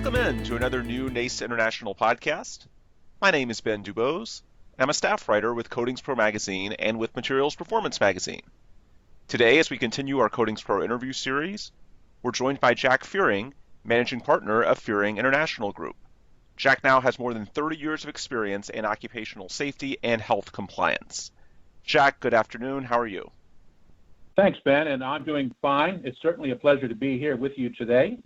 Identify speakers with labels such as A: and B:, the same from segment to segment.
A: Welcome in to another new NACE International podcast. My name is Ben Dubose, and I'm a staff writer with Coatings Pro Magazine and with Materials Performance Magazine. Today, as we continue our Coatings Pro interview series, we're joined by Jack Fearing, Managing Partner of Fearing International Group. Jack now has more than 30 years of experience in occupational safety and health compliance. Jack, good afternoon. How are you?
B: Thanks, Ben, and I'm doing fine. It's certainly a pleasure to be here with you today.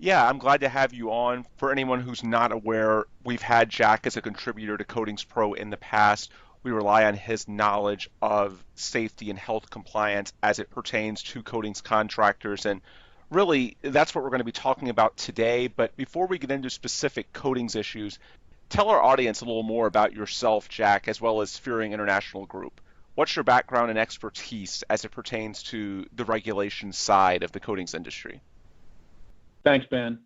A: Yeah, I'm glad to have you on. For anyone who's not aware, we've had Jack as a contributor to Coatings Pro in the past. We rely on his knowledge of safety and health compliance as it pertains to coatings contractors, and really that's what we're going to be talking about today. But before we get into specific coatings issues, tell our audience a little more about yourself, Jack, as well as Fearing International Group. What's your background and expertise as it pertains to the regulation side of the coatings industry?
B: Thanks, Ben.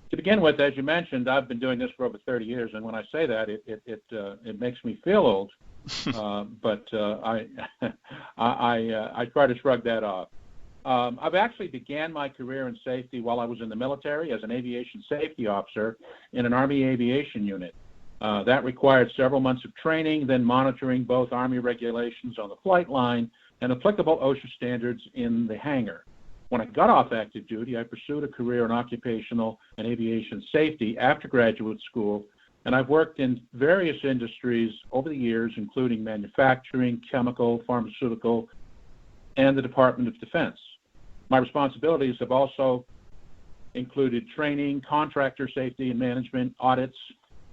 B: To begin with, as you mentioned, I've been doing this for over 30 years, and when I say that, it makes me feel old. But I try to shrug that off. I've actually began my career in safety while I was in the military as an aviation safety officer in an Army aviation unit. That required several months of training, then monitoring both Army regulations on the flight line and applicable OSHA standards in the hangar. When I got off active duty, I pursued a career in occupational and aviation safety after graduate school, and I've worked in various industries over the years, including manufacturing, chemical, pharmaceutical, and the Department of Defense. My responsibilities have also included training, contractor safety and management, audits,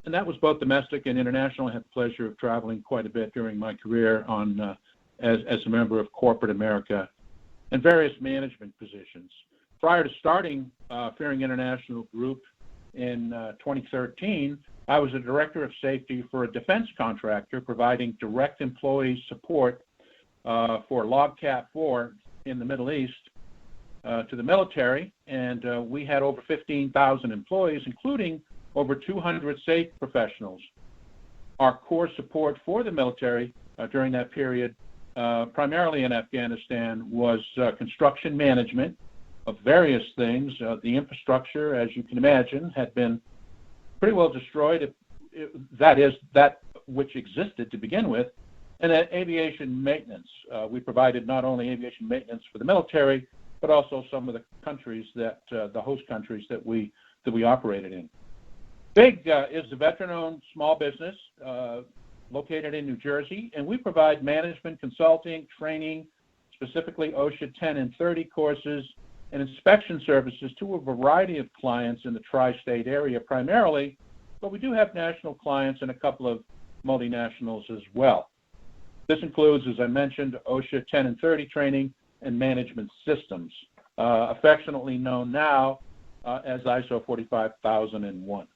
B: and that was both domestic and international. I had the pleasure of traveling quite a bit during my career as a member of corporate America and various management positions. Prior to starting Fearing International Group in 2013, I was a director of safety for a defense contractor providing direct employee support for LOGCAP 4 in the Middle East to the military, and we had over 15,000 employees, including over 200 safe professionals. Our core support for the military during that period primarily in Afghanistan was construction management of various things. The infrastructure, as you can imagine, had been pretty well destroyed, that is, that which existed to begin with, and then aviation maintenance. We provided not only aviation maintenance for the military, but also some of the countries that, the host countries that we operated in. BIG is a veteran-owned small business located in New Jersey, and we provide management, consulting, training, specifically OSHA 10 and 30 courses, and inspection services to a variety of clients in the tri-state area primarily, but we do have national clients and a couple of multinationals as well. This includes, as I mentioned, OSHA 10 and 30 training and management systems, affectionately known now as ISO 45001.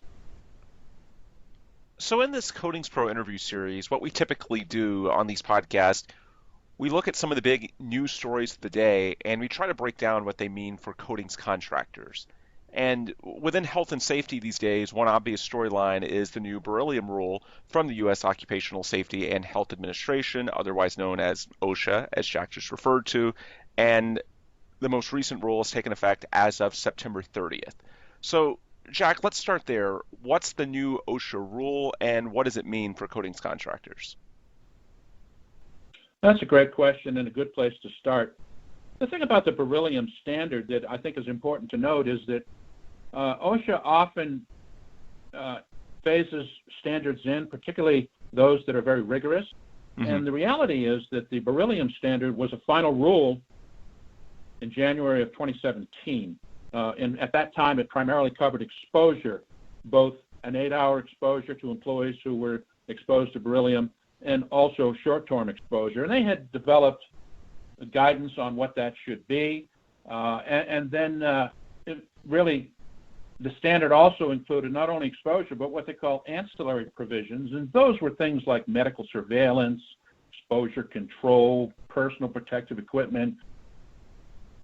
A: So in this Coatings Pro interview series, what we typically do on these podcasts, we look at some of the big news stories of the day, and we try to break down what they mean for coatings contractors. And within health and safety these days, one obvious storyline is the new beryllium rule from the U.S. Occupational Safety and Health Administration, otherwise known as OSHA, as Jack just referred to, and the most recent rule has taken effect as of September 30th. So Jack, let's start there. What's the new OSHA rule, and what does it mean for coatings contractors?
B: That's a great question and a good place to start. The thing about the beryllium standard that I think is important to note is that OSHA often phases standards in, particularly those that are very rigorous. Mm-hmm. And the reality is that the beryllium standard was a final rule in January of 2017. And at that time, it primarily covered exposure, both an 8-hour exposure to employees who were exposed to beryllium and also short-term exposure. And they had developed guidance on what that should be. And then really the standard also included not only exposure, but what they call ancillary provisions. And those were things like medical surveillance, exposure control, personal protective equipment,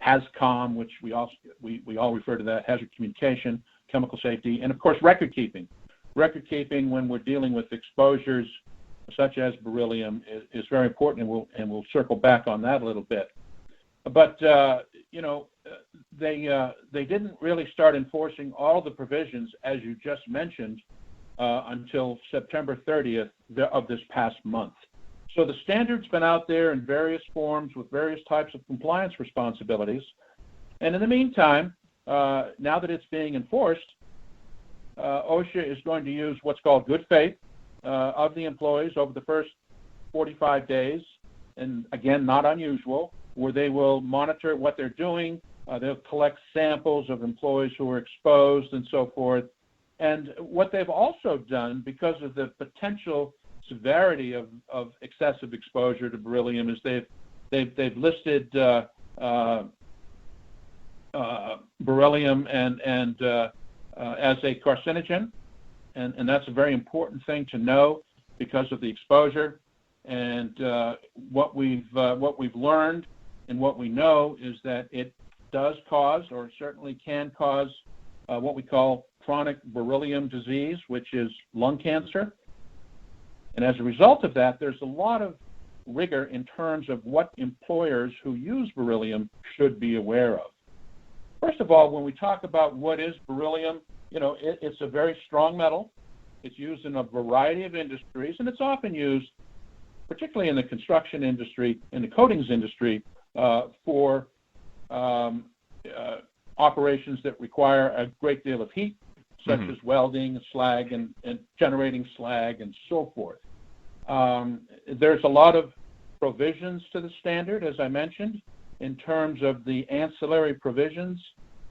B: HAZCOM, which we all refer to that, hazard communication, chemical safety, and of course record keeping. Record keeping when we're dealing with exposures such as beryllium is very important, and we'll circle back on that a little bit. But they didn't really start enforcing all the provisions, as you just mentioned, until September 30th of this past month. So the standard's been out there in various forms with various types of compliance responsibilities. And in the meantime, now that it's being enforced, OSHA is going to use what's called good faith of the employees over the first 45 days, and again, not unusual, where they will monitor what they're doing. They'll collect samples of employees who are exposed and so forth. And what they've also done, because of the potential severity of excessive exposure to beryllium, is they've listed beryllium and as a carcinogen, and that's a very important thing to know because of the exposure. And what we've learned and what we know is that it does cause, or certainly can cause, what we call chronic beryllium disease, which is lung cancer. And as a result of that, there's a lot of rigor in terms of what employers who use beryllium should be aware of. First of all, when we talk about what is beryllium, it's a very strong metal. It's used in a variety of industries, and it's often used, particularly in the construction industry, in the coatings industry, for operations that require a great deal of heat, such as welding, slag, and generating slag, and so forth. There's a lot of provisions to the standard, as I mentioned, in terms of the ancillary provisions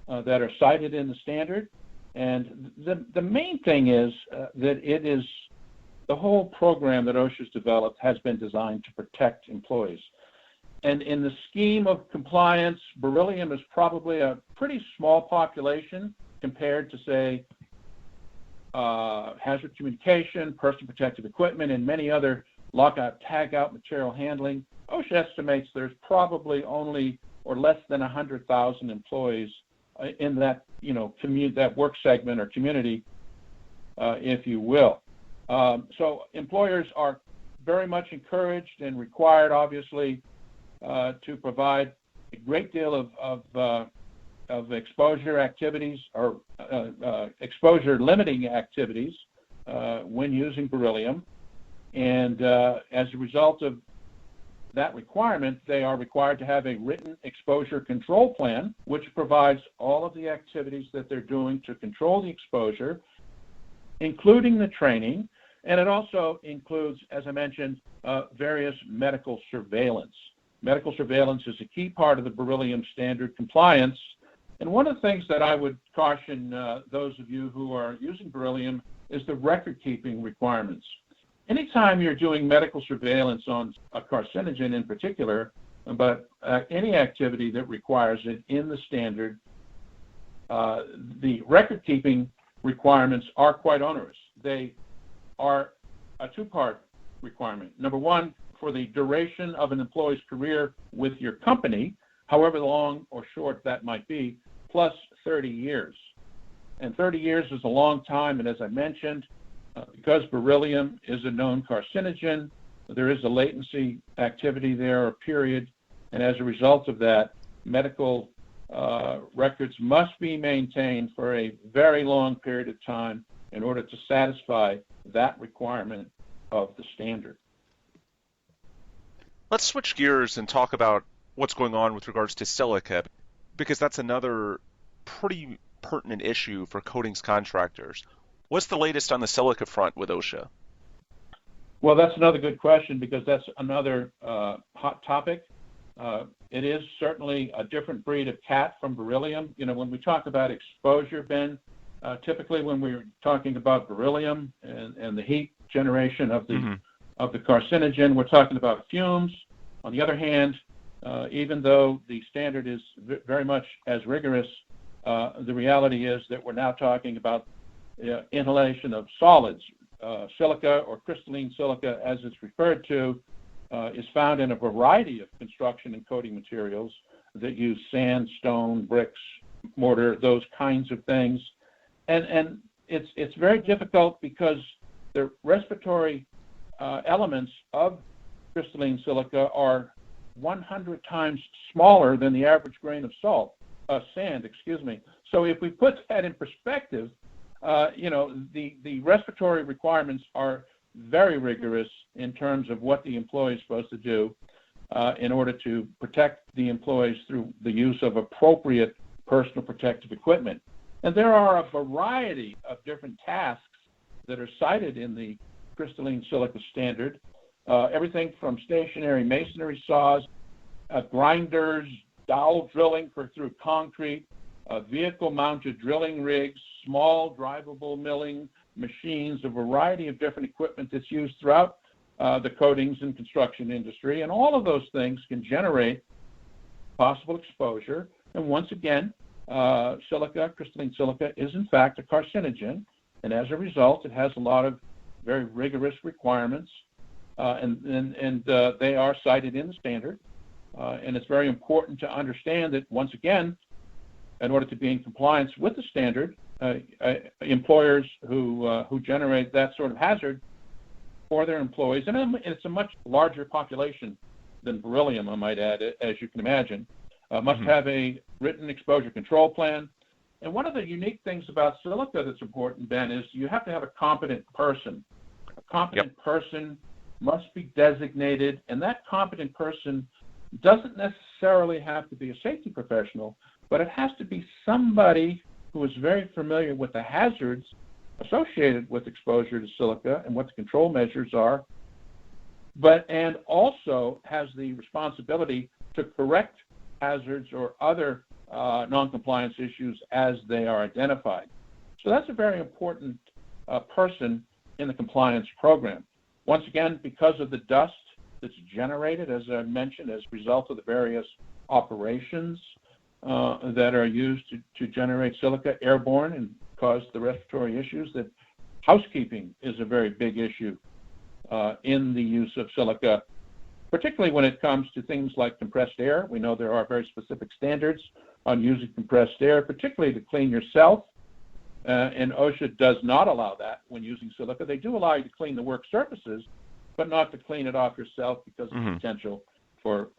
B: that are cited in the standard. And the main thing is that it is the whole program that OSHA's developed has been designed to protect employees. And in the scheme of compliance, beryllium is probably a pretty small population compared to, say, hazard communication, personal protective equipment, and many other lockout, tagout, material handling. OSHA estimates there's probably only or less than 100,000 employees in that, that work segment or community, if you will. So employers are very much encouraged and required, obviously, to provide a great deal of exposure activities or exposure limiting activities when using beryllium. And as a result of that requirement, they are required to have a written exposure control plan, which provides all of the activities that they're doing to control the exposure, including the training. And it also includes, as I mentioned, various medical surveillance. Medical surveillance is a key part of the beryllium standard compliance. And one of the things that I would caution those of you who are using beryllium is the record-keeping requirements. Anytime you're doing medical surveillance on a carcinogen in particular, but any activity that requires it in the standard, the record-keeping requirements are quite onerous. They are a two-part requirement. Number one, for the duration of an employee's career with your company, however long or short that might be, plus 30 years. And 30 years is a long time, and as I mentioned, because beryllium is a known carcinogen, there is a latency activity there, or period, and as a result of that, medical records must be maintained for a very long period of time in order to satisfy that requirement of the standard.
A: Let's switch gears and talk about what's going on with regards to silica, because that's another pretty pertinent issue for coatings contractors. What's the latest on the silica front with OSHA?
B: Well, that's another good question, because that's another hot topic. It is certainly a different breed of cat from beryllium. When we talk about exposure, Ben, typically when we're talking about beryllium and the heat generation of the carcinogen, we're talking about fumes. On the other hand, even though the standard is very much as rigorous, the reality is that we're now talking about inhalation of solids. Silica, or crystalline silica as it's referred to, is found in a variety of construction and coating materials that use sand, stone, bricks, mortar, those kinds of things. And it's very difficult because the respiratory elements of crystalline silica are 100 times smaller than the average grain of sand. So if we put that in perspective, the respiratory requirements are very rigorous in terms of what the employee is supposed to do in order to protect the employees through the use of appropriate personal protective equipment. And there are a variety of different tasks that are cited in the crystalline silica standard, everything from stationary masonry saws, grinders, dowel drilling through concrete, vehicle-mounted drilling rigs, small drivable milling machines, a variety of different equipment that's used throughout the coatings and construction industry. And all of those things can generate possible exposure. And once again, crystalline silica, is in fact a carcinogen. And as a result, it has a lot of very rigorous requirements. And they are cited in the standard. And it's very important to understand that, once again, in order to be in compliance with the standard, employers who generate that sort of hazard for their employees, and it's a much larger population than beryllium, I might add, as you can imagine, must have a written exposure control plan. And one of the unique things about silica that's important, Ben, is you have to have a competent person. A competent person must be designated, and that competent person doesn't necessarily have to be a safety professional, but it has to be somebody who is very familiar with the hazards associated with exposure to silica and what the control measures are, and also has the responsibility to correct hazards or other non-compliance issues as they are identified. So that's a very important person in the compliance program. Once again, because of the dust that's generated, as I mentioned, as a result of the various operations that are used to generate silica airborne and cause the respiratory issues, that housekeeping is a very big issue in the use of silica, particularly when it comes to things like compressed air. We know there are very specific standards on using compressed air, particularly to clean yourself, and OSHA does not allow that when using silica. They do allow you to clean the work surfaces, but not to clean it off yourself because of the potential for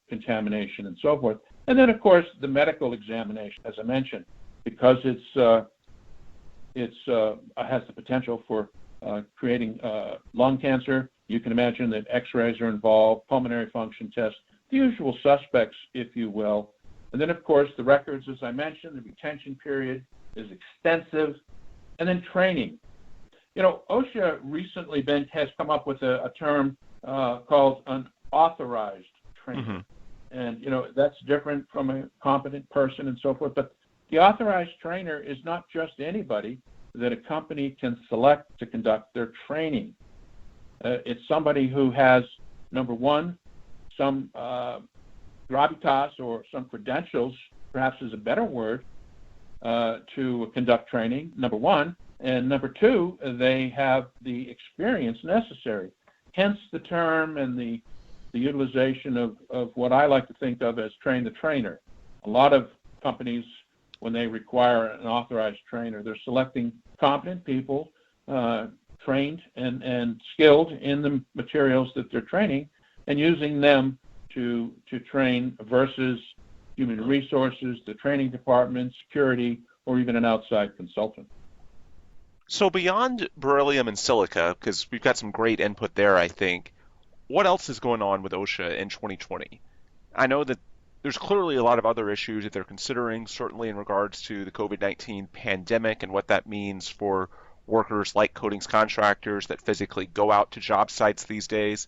B: contamination and so forth. And then, of course, the medical examination, as I mentioned, because it has the potential for creating lung cancer. You can imagine that X-rays are involved, pulmonary function tests, the usual suspects, if you will. And then, of course, the records, as I mentioned, the retention period is extensive. And then training. OSHA recently has come up with a term called an authorized trainer. And, that's different from a competent person and so forth. But the authorized trainer is not just anybody that a company can select to conduct their training. It's somebody who has, number one, some gravitas or some credentials, perhaps is a better word, to conduct training, number one. And number two, they have the experience necessary. Hence the term and the utilization of what I like to think of as train the trainer. A lot of companies, when they require an authorized trainer, they're selecting competent people, trained and skilled in the materials that they're training, and using them to train versus human resources, the training department, security, or even an outside consultant.
A: So beyond beryllium and silica, because we've got some great input there, I think, what else is going on with OSHA in 2020? I know that there's clearly a lot of other issues that they're considering, certainly in regards to the COVID-19 pandemic and what that means for workers like coatings contractors that physically go out to job sites these days.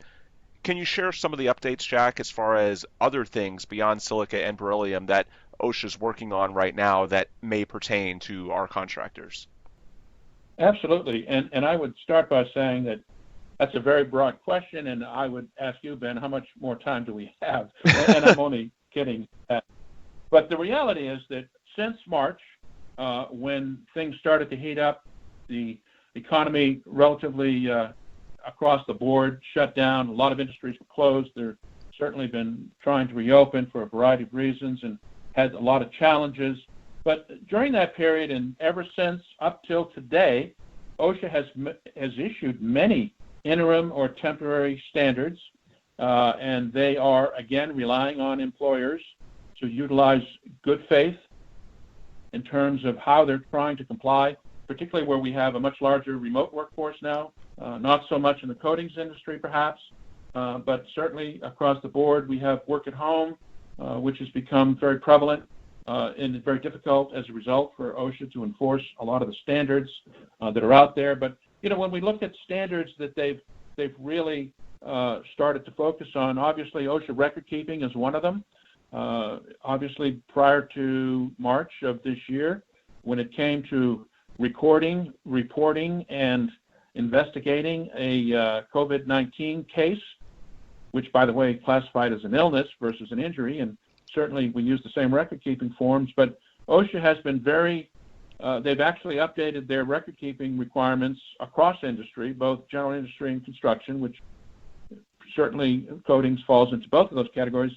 A: Can you share some of the updates, Jack, as far as other things beyond silica and beryllium that OSHA's working on right now that may pertain to our contractors?
B: Absolutely. And I would start by saying that that's a very broad question, and I would ask you, Ben, how much more time do we have? And I'm only kidding. But the reality is that since March, when things started to heat up, the economy relatively across the board shut down. A lot of industries were closed. They've certainly been trying to reopen for a variety of reasons and had a lot of challenges. But during that period and ever since up till today, OSHA has issued many interim or temporary standards and they are, again, relying on employers to utilize good faith in terms of how they're trying to comply, particularly where we have a much larger remote workforce now, not so much in the coatings industry perhaps, but certainly across the board we have work at home, which has become very prevalent and very difficult as a result for OSHA to enforce a lot of the standards that are out there. But when we look at standards that they've really started to focus on, obviously OSHA record keeping is one of them. Obviously, prior to March of this year, when it came to recording, reporting, and investigating a COVID-19 case, which, by the way, classified as an illness versus an injury, and certainly we use the same record-keeping forms, but OSHA has been they've actually updated their record-keeping requirements across industry, both general industry and construction, which certainly coatings falls into both of those categories.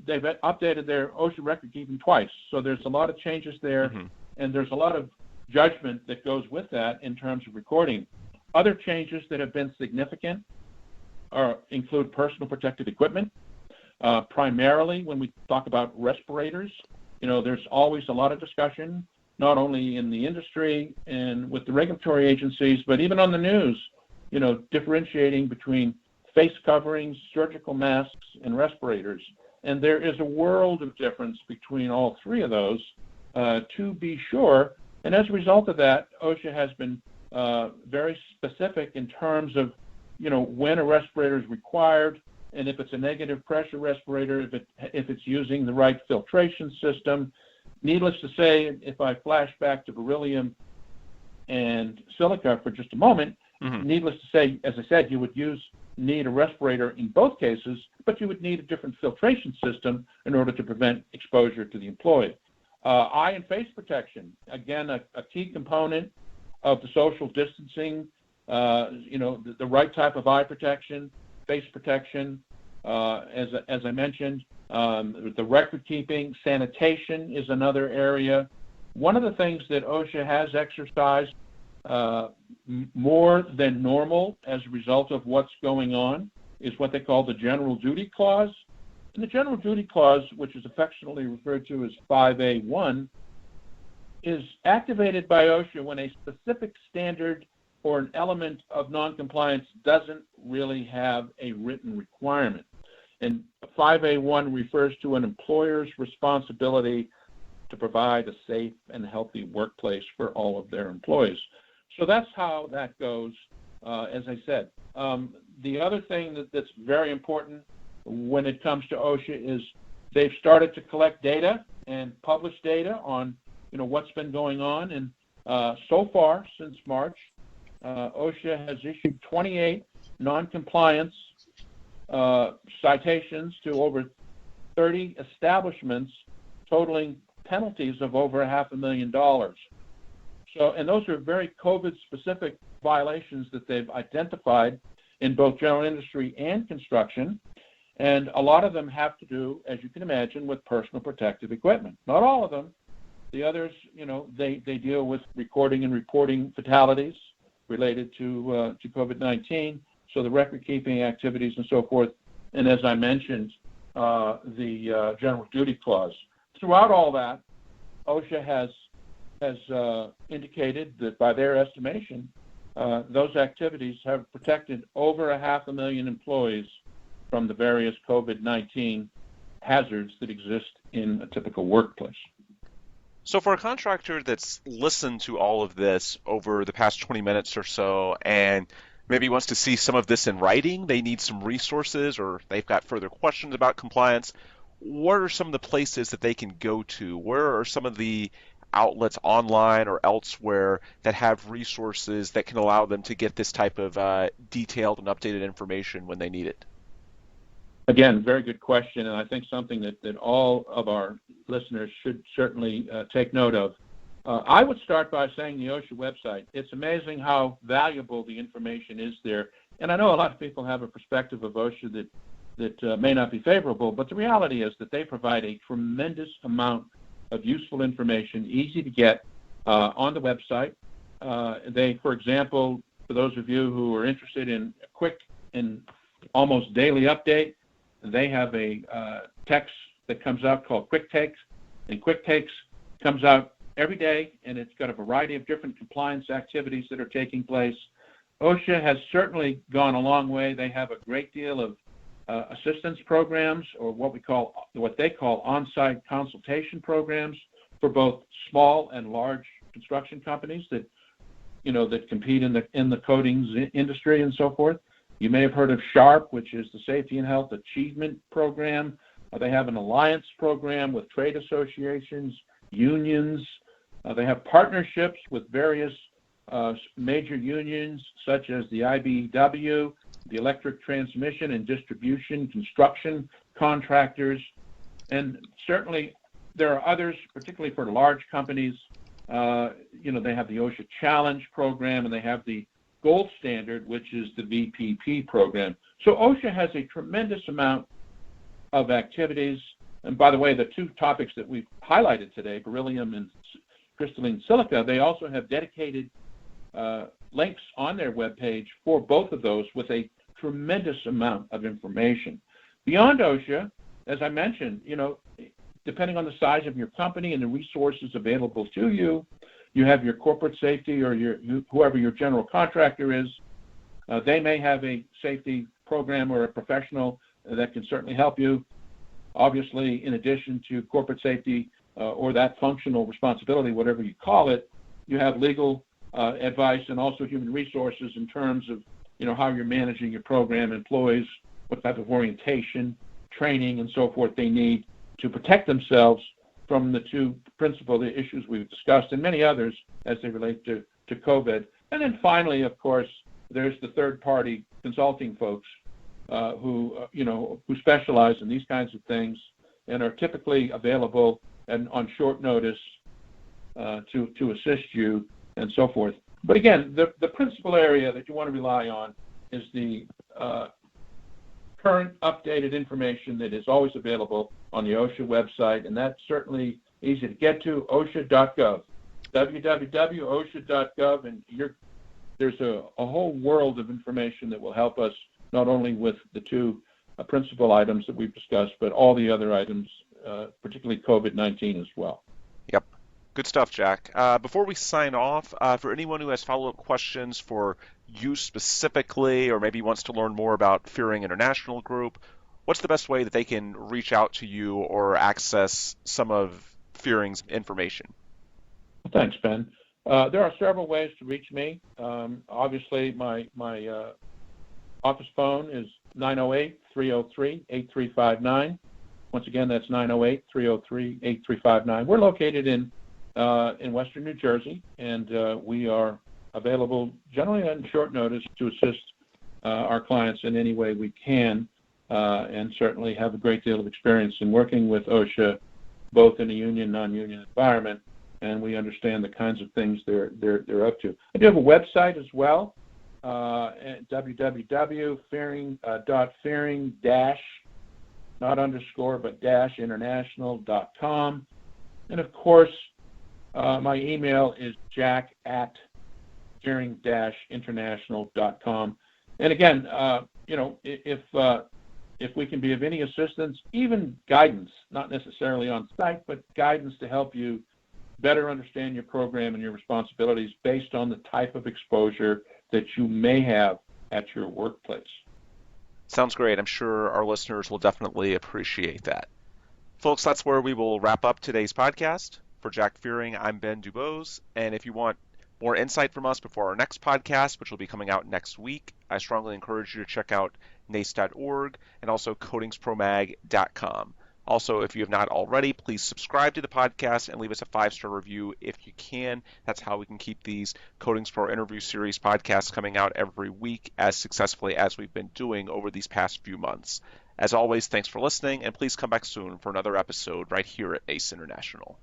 B: They've updated their OSHA record-keeping twice, so there's a lot of changes there, and there's a lot of judgment that goes with that in terms of recording. Other changes that have been significant include personal protective equipment. Primarily, when we talk about respirators, there's always a lot of discussion, not only in the industry and with the regulatory agencies, but even on the news, differentiating between face coverings, surgical masks, and respirators. And there is a world of difference between all three of those, to be sure. And as a result of that, OSHA has been very specific in terms of, when a respirator is required, and if it's a negative pressure respirator, if it's using the right filtration system. Needless to say, if I flash back to beryllium and silica for just a moment, needless to say, as I said, you would need a respirator in both cases, but you would need a different filtration system in order to prevent exposure to the employee. Eye and face protection, again, a key component of the social distancing, the right type of eye protection, face protection, as I mentioned. The record keeping, sanitation is another area. One of the things that OSHA has exercised more than normal as a result of what's going on is what they call the general duty clause. And the general duty clause, which is affectionately referred to as 5A1, is activated by OSHA when a specific standard or an element of noncompliance doesn't really have a written requirement. And 5A1 refers to an employer's responsibility to provide a safe and healthy workplace for all of their employees. So that's how that goes, as I said. The other thing that's very important when it comes to OSHA is they've started to collect data and publish data on, what's been going on. And so far, since March, OSHA has issued 28 noncompliance citations to over 30 establishments, totaling penalties of over $500,000. So, and those are very COVID-specific violations that they've identified in both general industry and construction, and a lot of them have to do, as you can imagine, with personal protective equipment. Not all of them. The others, they deal with recording and reporting fatalities related to COVID-19, so the record-keeping activities and so forth, and as I mentioned, the general duty clause. Throughout all that, OSHA has indicated that by their estimation, those activities have protected over 500,000 employees from the various COVID-19 hazards that exist in a typical workplace.
A: So for a contractor that's listened to all of this over the past 20 minutes or so and maybe wants to see some of this in writing, they need some resources, or they've got further questions about compliance, what are some of the places that they can go to? Where are some of the outlets online or elsewhere that have resources that can allow them to get this type of detailed and updated information when they need it?
B: Again, very good question, and I think something that all of our listeners should certainly take note of. I would start by saying the OSHA website. It's amazing how valuable the information is there. And I know a lot of people have a perspective of OSHA that may not be favorable, but the reality is that they provide a tremendous amount of useful information, easy to get on the website. They, for example, for those of you who are interested in a quick and almost daily update. They have a text that comes out called Quick Takes, and Quick Takes comes out every day, and it's got a variety of different compliance activities that are taking place. OSHA has certainly gone a long way. They have a great deal of assistance programs, or what they call on-site consultation programs for both small and large construction companies that compete in the coatings industry and so forth. You may have heard of SHARP, which is the Safety and Health Achievement Program. They have an alliance program with trade associations, unions. They have partnerships with various major unions such as the IBEW, the Electric Transmission and Distribution Construction Contractors, and certainly there are others, particularly for large companies. They have the OSHA Challenge program, and they have the gold standard, which is the VPP program. So OSHA has a tremendous amount of activities. And by the way, the two topics that we've highlighted today, beryllium and crystalline silica, they also have dedicated links on their webpage for both of those with a tremendous amount of information. Beyond OSHA, as I mentioned, depending on the size of your company and the resources available to you, you have your corporate safety or whoever your general contractor is. They may have a safety program or a professional that can certainly help you. Obviously, in addition to corporate safety or that functional responsibility, whatever you call it, you have legal advice and also human resources in terms of how you're managing your program, employees, what type of orientation, training, and so forth they need to protect themselves from the two principal issues we've discussed and many others as they relate to COVID. And then finally, of course, there's the third-party consulting folks who specialize in these kinds of things and are typically available and on short notice to assist you and so forth. But again, the principal area that you want to rely on is the current updated information that is always available on the OSHA website, and that's certainly easy to get to, OSHA.gov, www.osha.gov, and there's a whole world of information that will help us not only with the two principal items that we've discussed, but all the other items, particularly COVID-19 as well.
A: Yep. Good stuff, Jack. Before we sign off, for anyone who has follow-up questions for you specifically, or maybe wants to learn more about Fearing International Group, what's the best way that they can reach out to you or access some of Fearing's information?
B: Thanks, Ben. There are several ways to reach me. Obviously, my office phone is 908-303-8359. Once again, that's 908-303-8359. We're located in Western New Jersey, and we are available generally on short notice to assist our clients in any way we can, and certainly have a great deal of experience in working with OSHA, both in a union, non-union environment, and we understand the kinds of things they're up to. I do have a website as well, at www.fearing, not underscore, but international.com. And of course, my email is jack@fearing-international.com. And again, if we can be of any assistance, even guidance, not necessarily on site, but guidance to help you better understand your program and your responsibilities based on the type of exposure that you may have at your workplace.
A: Sounds great. I'm sure our listeners will definitely appreciate that. Folks, that's where we will wrap up today's podcast. For Jack Fearing, I'm Ben Dubose, and if you want more insight from us before our next podcast, which will be coming out next week, I strongly encourage you to check out NACE.org and also coatingspromag.com. Also, if you have not already, please subscribe to the podcast and leave us a 5-star review if you can. That's how we can keep these Coatings Pro interview series podcasts coming out every week as successfully as we've been doing over these past few months. As always, thanks for listening, and please come back soon for another episode right here at NACE International.